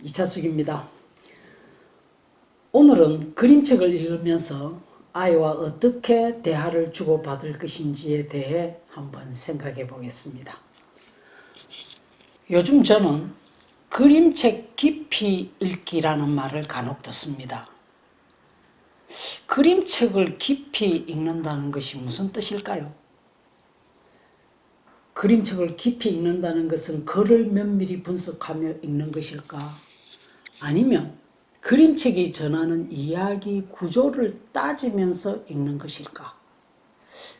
이차숙입니다. 오늘은 그림책을 읽으면서 아이와 어떻게 대화를 주고받을 것인지에 대해 한번 생각해 보겠습니다. 요즘 저는 그림책 깊이 읽기라는 말을 간혹 듣습니다. 그림책을 깊이 읽는다는 것이 무슨 뜻일까요? 그림책을 깊이 읽는다는 것은 글을 면밀히 분석하며 읽는 것일까? 아니면 그림책이 전하는 이야기 구조를 따지면서 읽는 것일까?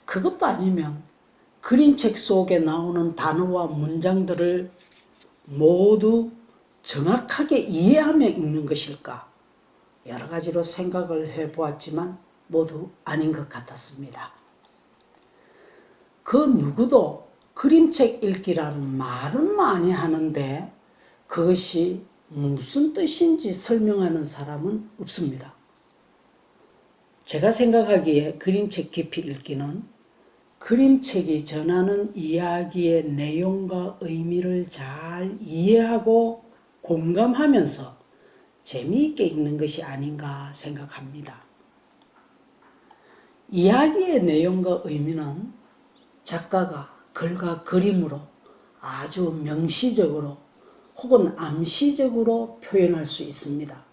그것도 아니면 그림책 속에 나오는 단어와 문장들을 모두 정확하게 이해하며 읽는 것일까? 여러 가지로 생각을 해보았지만 모두 아닌 것 같았습니다. 그 누구도 그림책 읽기라는 말은 많이 하는데 그것이 무슨 뜻인지 설명하는 사람은 없습니다. 제가 생각하기에 그림책 깊이 읽기는 그림책이 전하는 이야기의 내용과 의미를 잘 이해하고 공감하면서 재미있게 읽는 것이 아닌가 생각합니다. 이야기의 내용과 의미는 작가가 글과 그림으로 아주 명시적으로 혹은 암시적으로 표현할 수 있습니다.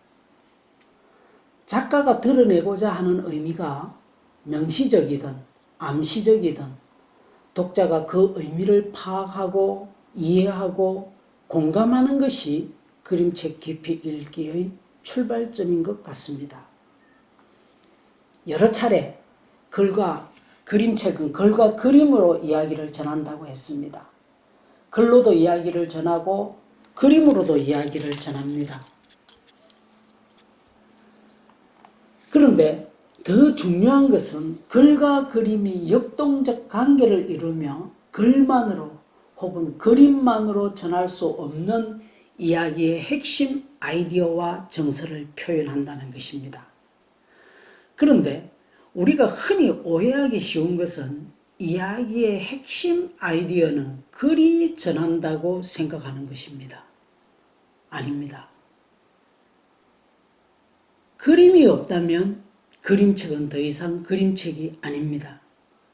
작가가 드러내고자 하는 의미가 명시적이든 암시적이든 독자가 그 의미를 파악하고 이해하고 공감하는 것이 그림책 깊이 읽기의 출발점인 것 같습니다. 여러 차례 그림책은 글과 그림으로 이야기를 전한다고 했습니다. 글로도 이야기를 전하고 그림으로도 이야기를 전합니다. 그런데 더 중요한 것은 글과 그림이 역동적 관계를 이루며 글만으로 혹은 그림만으로 전할 수 없는 이야기의 핵심 아이디어와 정서를 표현한다는 것입니다. 그런데 우리가 흔히 오해하기 쉬운 것은 이야기의 핵심 아이디어는 글이 전한다고 생각하는 것입니다. 아닙니다. 그림이 없다면 그림책은 더 이상 그림책이 아닙니다.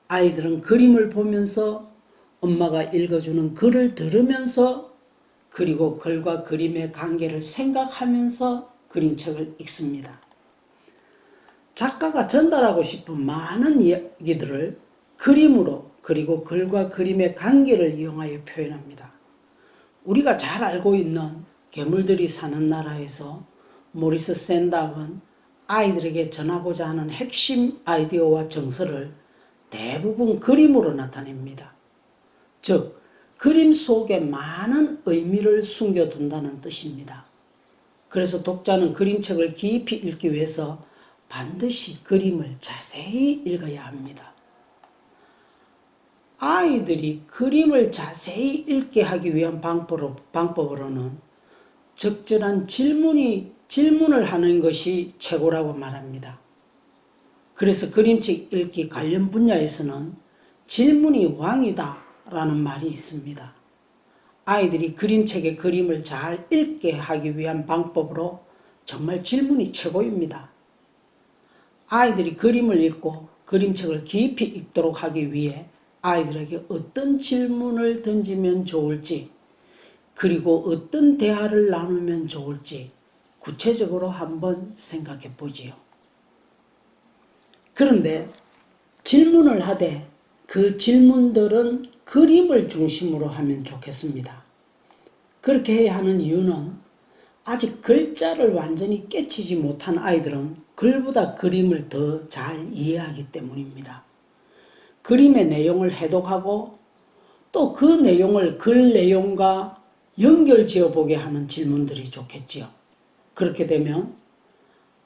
아이들은 그림을 보면서 엄마가 읽어주는 글을 들으면서 그리고 글과 그림의 관계를 생각하면서 그림책을 읽습니다. 작가가 전달하고 싶은 많은 이야기들을 그림으로 그리고 글과 그림의 관계를 이용하여 표현합니다. 우리가 잘 알고 있는 괴물들이 사는 나라에서 모리스 샌dak은 아이들에게 전하고자 하는 핵심 아이디어와 정서를 대부분 그림으로 나타냅니다. 즉, 그림 속에 많은 의미를 숨겨둔다는 뜻입니다. 그래서 독자는 그림책을 깊이 읽기 위해서 반드시 그림을 자세히 읽어야 합니다. 아이들이 그림을 자세히 읽게 하기 위한 방법으로는 적절한 질문을 하는 것이 최고라고 말합니다. 그래서 그림책 읽기 관련 분야에서는 질문이 왕이다 라는 말이 있습니다. 아이들이 그림책의 그림을 잘 읽게 하기 위한 방법으로 정말 질문이 최고입니다. 아이들이 그림을 읽고 그림책을 깊이 읽도록 하기 위해 아이들에게 어떤 질문을 던지면 좋을지 그리고 어떤 대화를 나누면 좋을지 구체적으로 한번 생각해 보지요. 그런데 질문을 하되 그 질문들은 그림을 중심으로 하면 좋겠습니다. 그렇게 해야 하는 이유는 아직 글자를 완전히 깨치지 못한 아이들은 글보다 그림을 더 잘 이해하기 때문입니다. 그림의 내용을 해독하고 또 그 내용을 글 내용과 연결지어 보게 하는 질문들이 좋겠지요. 그렇게 되면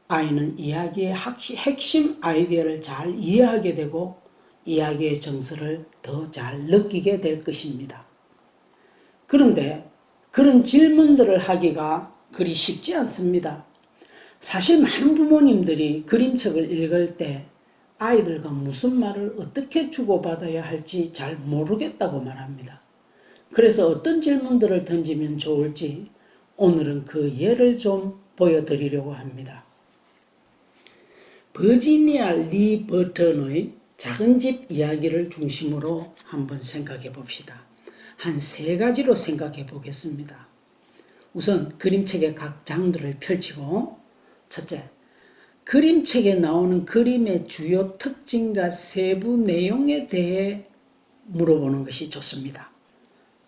아이는 이야기의 핵심 아이디어를 잘 이해하게 되고 이야기의 정서를 더 잘 느끼게 될 것입니다. 그런데 그런 질문들을 하기가 그리 쉽지 않습니다. 사실 많은 부모님들이 그림책을 읽을 때 아이들과 무슨 말을 어떻게 주고받아야 할지 잘 모르겠다고 말합니다. 그래서 어떤 질문들을 던지면 좋을지 오늘은 그 예를 좀 보여드리려고 합니다. 버지니아 리 버튼의 작은 집 이야기를 중심으로 한번 생각해 봅시다. 한 3가지로 생각해 보겠습니다. 우선 그림책의 각 장들을 펼치고, 첫째, 그림책에 나오는 그림의 주요 특징과 세부 내용에 대해 물어보는 것이 좋습니다.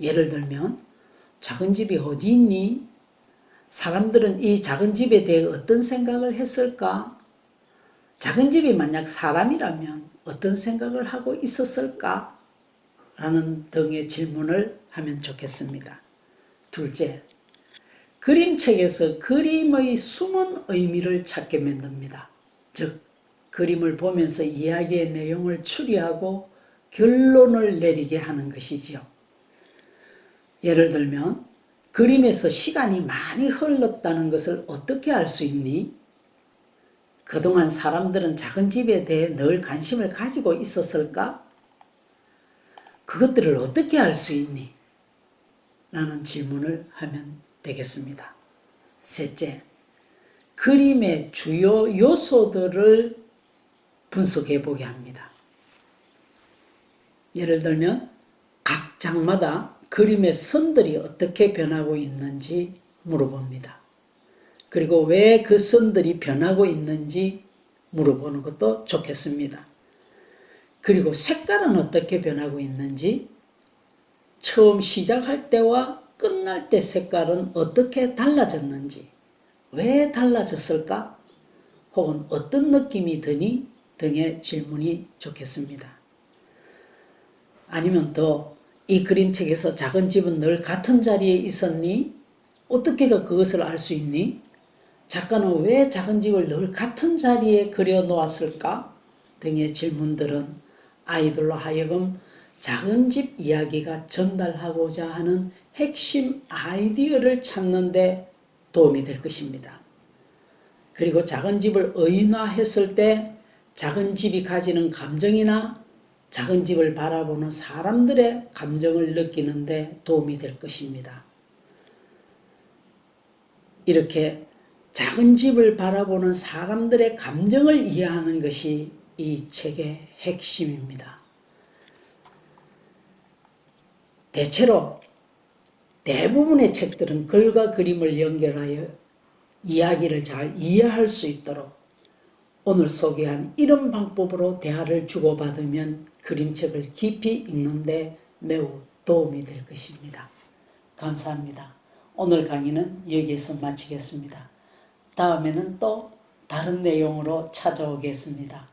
예를 들면 작은 집이 어디 있니? 사람들은 이 작은 집에 대해 어떤 생각을 했을까? 작은 집이 만약 사람이라면 어떤 생각을 하고 있었을까? 라는 등의 질문을 하면 좋겠습니다. 둘째, 그림책에서 그림의 숨은 의미를 찾게 만듭니다. 즉, 그림을 보면서 이야기의 내용을 추리하고 결론을 내리게 하는 것이지요. 예를 들면 그림에서 시간이 많이 흘렀다는 것을 어떻게 알 수 있니? 그동안 사람들은 작은 집에 대해 늘 관심을 가지고 있었을까? 그것들을 어떻게 알 수 있니? 라는 질문을 하면 되겠습니다. 셋째, 그림의 주요 요소들을 분석해 보게 합니다. 예를 들면 각 장마다 그림의 선들이 어떻게 변하고 있는지 물어봅니다. 그리고 왜 그 선들이 변하고 있는지 물어보는 것도 좋겠습니다. 그리고 색깔은 어떻게 변하고 있는지, 처음 시작할 때와 끝날 때 색깔은 어떻게 달라졌는지, 왜 달라졌을까? 혹은 어떤 느낌이 드니? 등의 질문이 좋겠습니다. 아니면 더, 이 그림책에서 작은 집은 늘 같은 자리에 있었니? 어떻게 그것을 알 수 있니? 작가는 왜 작은 집을 늘 같은 자리에 그려놓았을까? 등의 질문들은 아이들로 하여금 작은 집 이야기가 전달하고자 하는 핵심 아이디어를 찾는 데 도움이 될 것입니다. 그리고 작은 집을 의인화했을 때 작은 집이 가지는 감정이나 작은 집을 바라보는 사람들의 감정을 느끼는 데 도움이 될 것입니다. 이렇게 작은 집을 바라보는 사람들의 감정을 이해하는 것이 이 책의 핵심입니다. 대체로 대부분의 책들은 글과 그림을 연결하여 이야기를 잘 이해할 수 있도록 오늘 소개한 이런 방법으로 대화를 주고받으면 그림책을 깊이 읽는데 매우 도움이 될 것입니다. 감사합니다. 오늘 강의는 여기에서 마치겠습니다. 다음에는 또 다른 내용으로 찾아오겠습니다.